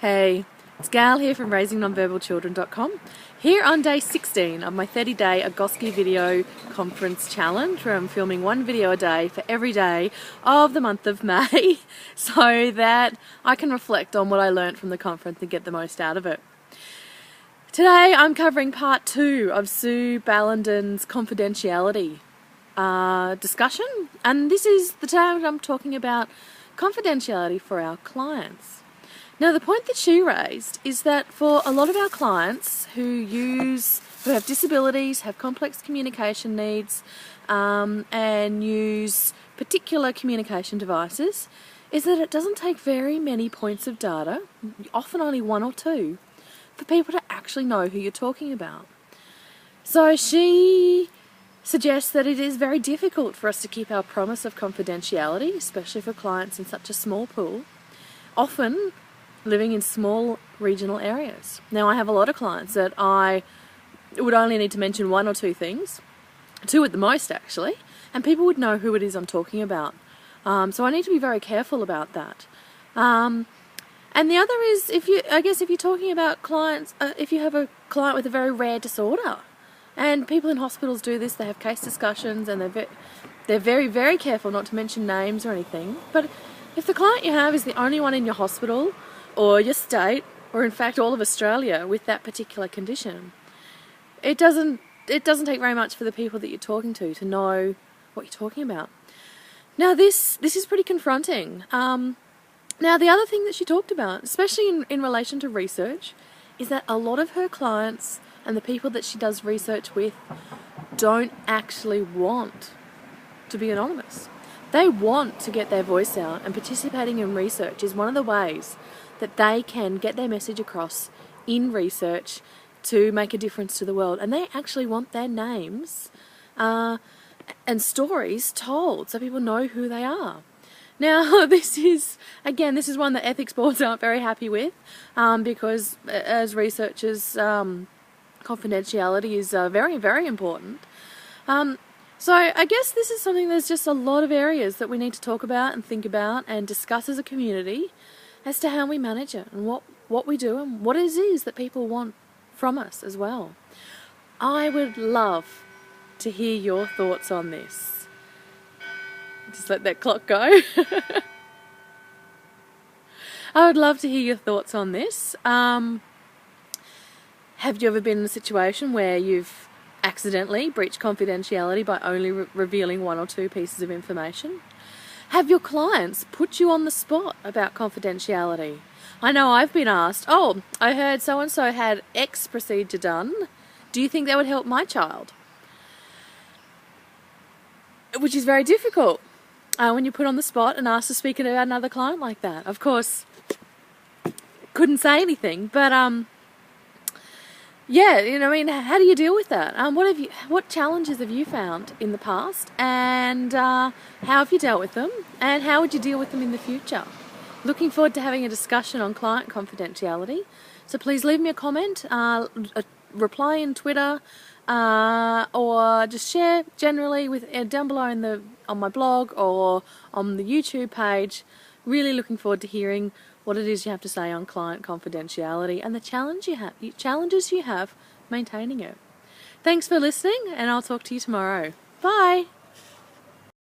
Hey, it's Gail here from RaisingNonverbalChildren.com, here on day 16 of my 30-day Agoski video conference challenge, where I'm filming one video a day for every day of the month of May so that I can reflect on what I learned from the conference and get the most out of it. Today I'm covering part 2 of Sue Ballandon's confidentiality discussion, and this is the time I'm talking about confidentiality for our clients. Now, the point that she raised is that for a lot of our clients who have disabilities, have complex communication needs, and use particular communication devices, is that it doesn't take very many points of data, often only one or two, for people to actually know who you're talking about. So she suggests that it is very difficult for us to keep our promise of confidentiality, especially for clients in such a small pool, often living in small regional areas. Now, I have a lot of clients that I would only need to mention one or two things, two at the most actually, and people would know who it is I'm talking about. So I need to be very careful about that. And the other is, if you're talking about clients, if you have a client with a very rare disorder, and people in hospitals do this, they have case discussions and they're very, very careful not to mention names or anything. But if the client you have is the only one in your hospital or your state, or in fact all of Australia with that particular condition, it doesn't take very much for the people that you're talking to know what you're talking about. Now this is pretty confronting. Now the other thing that she talked about, especially in relation to research, is that a lot of her clients and the people that she does research with don't actually want to be anonymous. They want to get their voice out, and participating in research is one of the ways that they can get their message across in research to make a difference to the world. And they actually want their names and stories told so people know who they are. Now, this is one that ethics boards aren't very happy with, because as researchers, confidentiality is very, very important. So I guess this is something, there's just a lot of areas that we need to talk about and think about and discuss as a community as to how we manage it and what we do and what it is that people want from us as well. I would love to hear your thoughts on this. Just let that clock go. I would love to hear your thoughts on this. Have you ever been in a situation where you've accidentally breached confidentiality by only revealing one or two pieces of information? Have your clients put you on the spot about confidentiality? I know I've been asked, oh, I heard so-and-so had X procedure done. Do you think that would help my child? Which is very difficult when you're put on the spot and asked to speak about another client like that. Of course, couldn't say anything, but yeah, how do you deal with that? What challenges have you found in the past, and how have you dealt with them, and how would you deal with them in the future? Looking forward to having a discussion on client confidentiality. So please leave me a comment, a reply in Twitter, or just share generally with down below on my blog or on the YouTube page. Really looking forward to hearing what it is you have to say on client confidentiality and the challenges you have maintaining it. Thanks for listening, and I'll talk to you tomorrow. Bye!